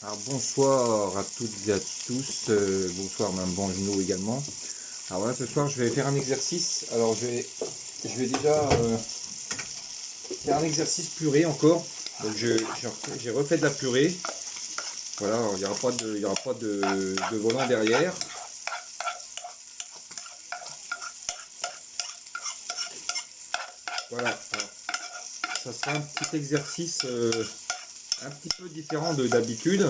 Alors bonsoir à toutes et à tous, bonsoir Mme Bangenot également. Alors voilà, ce soir je vais faire un exercice. Alors je vais déjà faire un exercice purée encore. Donc j'ai refait de la purée. Voilà, il n'y aura pas de volant derrière. Voilà, alors, ça sera un petit exercice un petit peu différent d'habitude.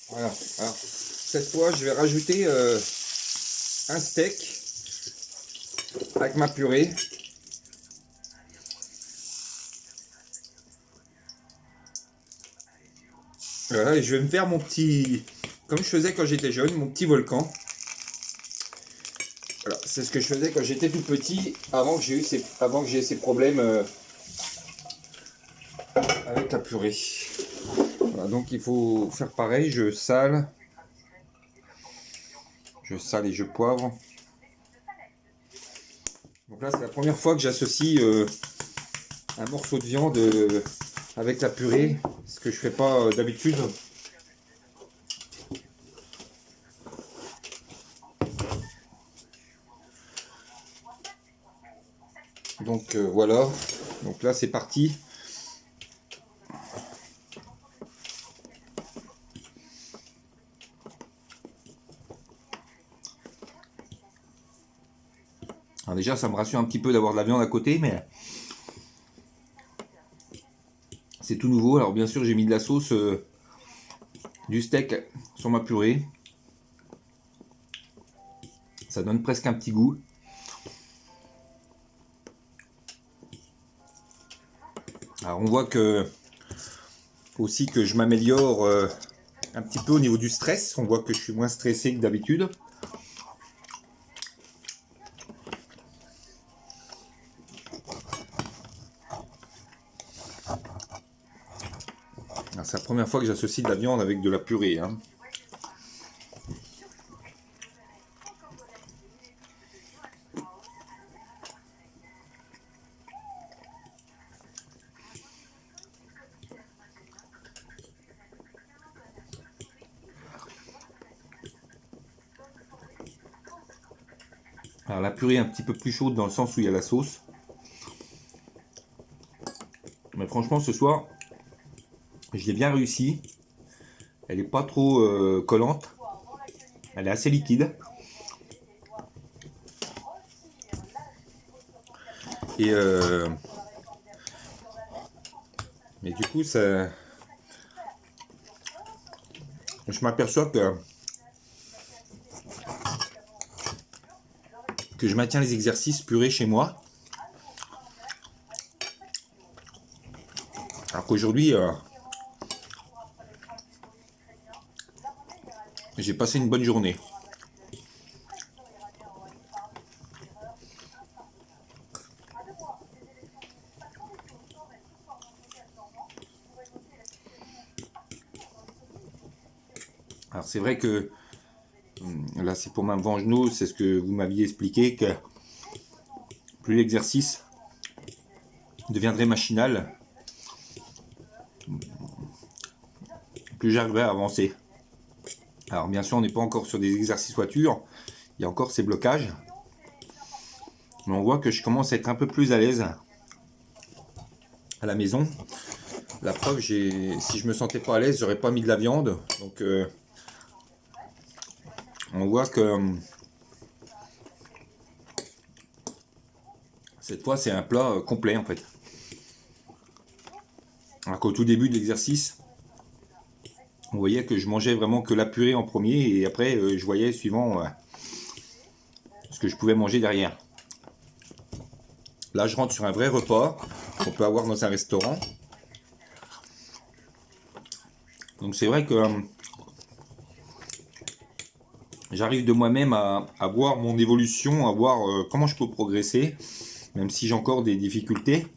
Voilà, alors cette fois je vais rajouter un steak avec ma purée. Voilà, et je vais me faire mon petit, comme je faisais quand j'étais jeune, mon petit volcan. Voilà, c'est ce que je faisais quand j'étais tout petit, avant que j'ai ces problèmes avec la purée. Voilà, donc il faut faire pareil, je sale et je poivre. Donc là c'est la première fois que j'associe un morceau de viande avec la purée, ce que je fais pas d'habitude. Donc voilà, donc là c'est parti. Alors déjà ça me rassure un petit peu d'avoir de la viande à côté, mais c'est tout nouveau. Alors bien sûr j'ai mis de la sauce du steak sur ma purée. Ça donne presque un petit goût. Alors on voit que aussi que je m'améliore un petit peu au niveau du stress. On voit que je suis moins stressé que d'habitude. C'est la première fois que j'associe de la viande avec de la purée, hein. Alors la purée est un petit peu plus chaude dans le sens où il y a la sauce. Mais franchement ce soir, je l'ai bien réussi. Elle n'est pas trop collante. Elle est assez liquide. Et mais du coup ça, je m'aperçois que je maintiens les exercices purée chez moi. Alors qu'aujourd'hui, j'ai passé une bonne journée. Alors c'est vrai que là c'est pour Mme Bangenot, c'est ce que vous m'aviez expliqué, que plus l'exercice deviendrait machinal, plus j'arriverai à avancer. Alors bien sûr on n'est pas encore sur des exercices voiture, il y a encore ces blocages, mais on voit que je commence à être un peu plus à l'aise à la maison. La preuve, si je me sentais pas à l'aise, j'aurais pas mis de la viande, donc on voit que cette fois c'est un plat complet en fait. Alors qu'au tout début de l'exercice, on voyait que je mangeais vraiment que la purée en premier et après je voyais suivant ce que je pouvais manger derrière. Là je rentre sur un vrai repas qu'on peut avoir dans un restaurant. Donc c'est vrai que j'arrive de moi-même à voir mon évolution, à voir comment je peux progresser, même si j'ai encore des difficultés.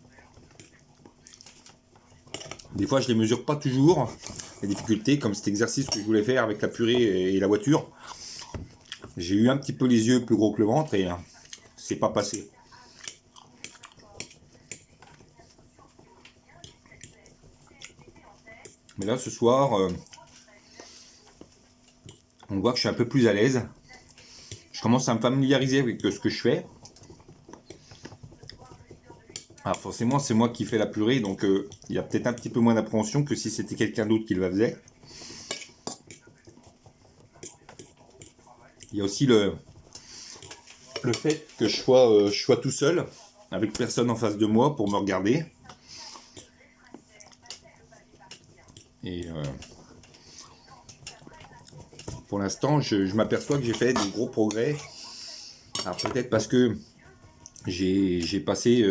Des fois je les mesure pas toujours, la difficulté, comme cet exercice que je voulais faire avec la purée et la voiture. J'ai eu un petit peu les yeux plus gros que le ventre et c'est pas passé. Mais là ce soir, on voit que je suis un peu plus à l'aise. Je commence à me familiariser avec ce que je fais. Alors forcément c'est moi qui fais la purée, donc il y a peut-être un petit peu moins d'appréhension que si c'était quelqu'un d'autre qui le faisait. Il y a aussi le fait que je sois tout seul, avec personne en face de moi pour me regarder. Et pour l'instant, je m'aperçois que j'ai fait des gros progrès. Alors peut-être parce que j'ai passé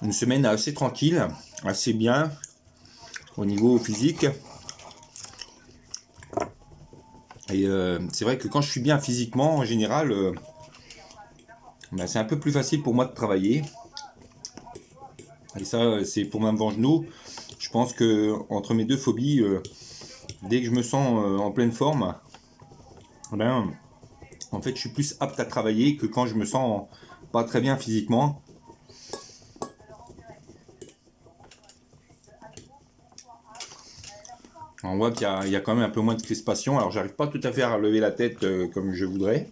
une semaine assez tranquille, assez bien au niveau physique. Et c'est vrai que quand je suis bien physiquement, en général, ben, c'est un peu plus facile pour moi de travailler. Et ça, c'est pour ma genou. Je pense que entre mes deux phobies, dès que je me sens en pleine forme, ben, en fait, je suis plus apte à travailler que quand je me sens pas très bien physiquement. On voit qu'il y a quand même un peu moins de crispation. Alors, j'arrive pas tout à fait à lever la tête comme je voudrais.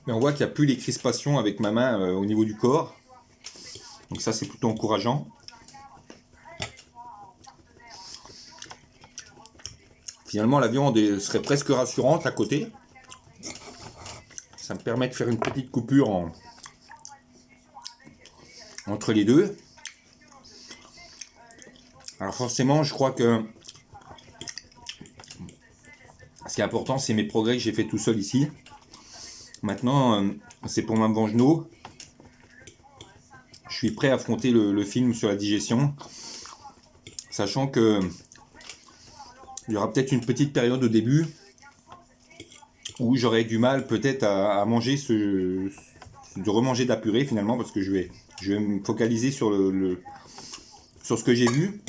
Mais on voit qu'il n'y a plus les crispations avec ma main au niveau du corps. Donc ça, c'est plutôt encourageant. Finalement, la viande serait presque rassurante à côté. Ça me permet de faire une petite coupure entre les deux. Alors forcément, je crois que ce qui est important, c'est mes progrès que j'ai fait tout seul ici. Maintenant, c'est pour Mme Vangenot. Je suis prêt à affronter le film sur la digestion, sachant que il y aura peut-être une petite période au début où j'aurai du mal peut-être à manger de remanger de la purée finalement, parce que je vais me focaliser sur sur ce que j'ai vu.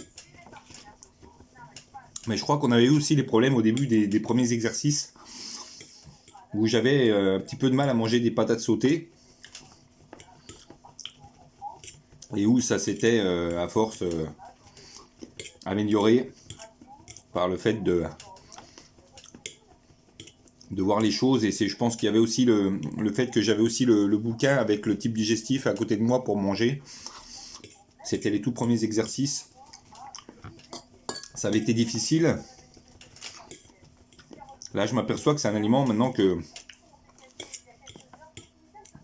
Mais je crois qu'on avait eu aussi les problèmes au début des premiers exercices où j'avais un petit peu de mal à manger des patates sautées et où ça s'était à force amélioré par le fait de voir les choses. Et je pense qu'il y avait aussi le fait que j'avais aussi le bouquin avec le type digestif à côté de moi pour manger. C'était les tout premiers exercices. Ça avait été difficile. Là, je m'aperçois que c'est un aliment maintenant que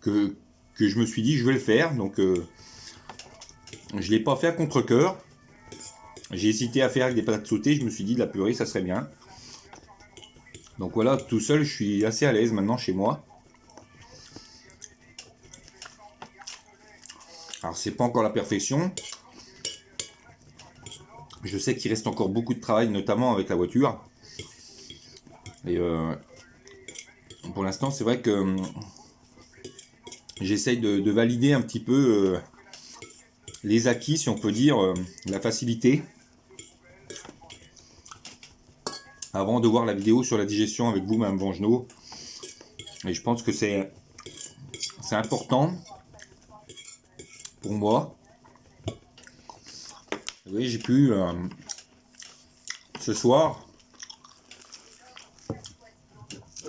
je me suis dit je vais le faire. Donc je ne l'ai pas fait à contre-cœur. J'ai hésité à faire avec des patates sautées. Je me suis dit de la purée, ça serait bien. Donc voilà, tout seul, je suis assez à l'aise maintenant chez moi. Alors c'est pas encore la perfection. Je sais qu'il reste encore beaucoup de travail, notamment avec la voiture. Et pour l'instant, c'est vrai que j'essaye de valider un petit peu les acquis, si on peut dire, la facilité, avant de voir la vidéo sur la digestion avec vous, Mme Vangenot. Et je pense que c'est important pour moi. Oui, j'ai pu ce soir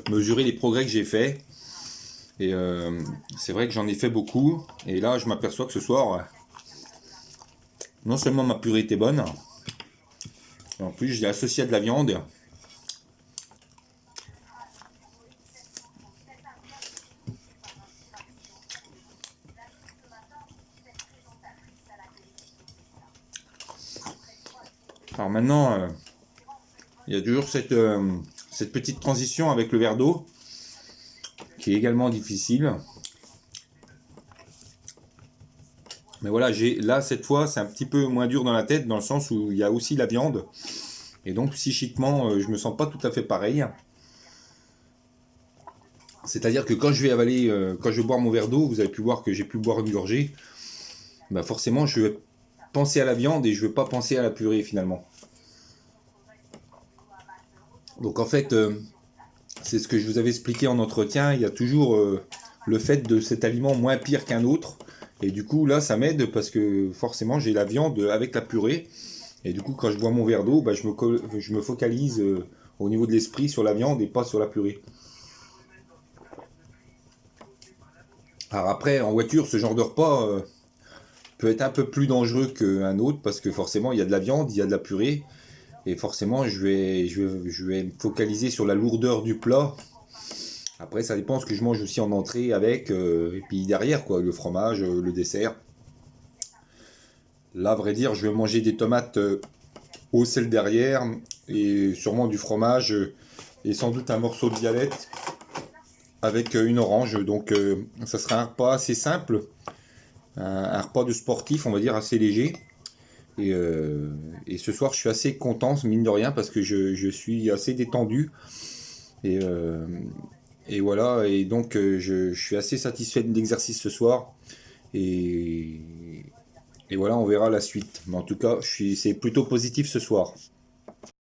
mesurer les progrès que j'ai faits. Et c'est vrai que j'en ai fait beaucoup. Et là, je m'aperçois que ce soir, non seulement ma purée était bonne, et en plus, je l'ai associé à de la viande. Alors maintenant, il y a toujours cette petite transition avec le verre d'eau, qui est également difficile. Mais voilà, là cette fois, c'est un petit peu moins dur dans la tête, dans le sens où il y a aussi la viande. Et donc psychiquement, je me sens pas tout à fait pareil. C'est-à-dire que quand je vais avaler, quand je vais boire mon verre d'eau, vous avez pu voir que j'ai pu boire une gorgée. bah forcément je vais penser à la viande et je vais pas penser à la purée finalement. Donc en fait, c'est ce que je vous avais expliqué en entretien, il y a toujours le fait de cet aliment moins pire qu'un autre. Et du coup là ça m'aide parce que forcément j'ai la viande avec la purée. Et du coup quand je bois mon verre d'eau, bah, je me focalise au niveau de l'esprit sur la viande et pas sur la purée. Alors après en voiture ce genre de repas peut être un peu plus dangereux qu'un autre parce que forcément il y a de la viande, il y a de la purée. Et forcément je vais me focaliser sur la lourdeur du plat. Après, ça dépend ce que je mange aussi en entrée avec, et puis derrière, quoi, le fromage, le dessert. Là, à vrai dire, je vais manger des tomates au sel derrière, et sûrement du fromage, et sans doute un morceau de galette avec une orange. Donc, ça sera un repas assez simple, un repas de sportif, on va dire, assez léger. Et ce soir, je suis assez content, mine de rien, parce que je suis assez détendu. Et, euh, et voilà, et donc je suis assez satisfait de l'exercice ce soir. Et, et voilà, on verra la suite. Mais en tout cas, c'est plutôt positif ce soir.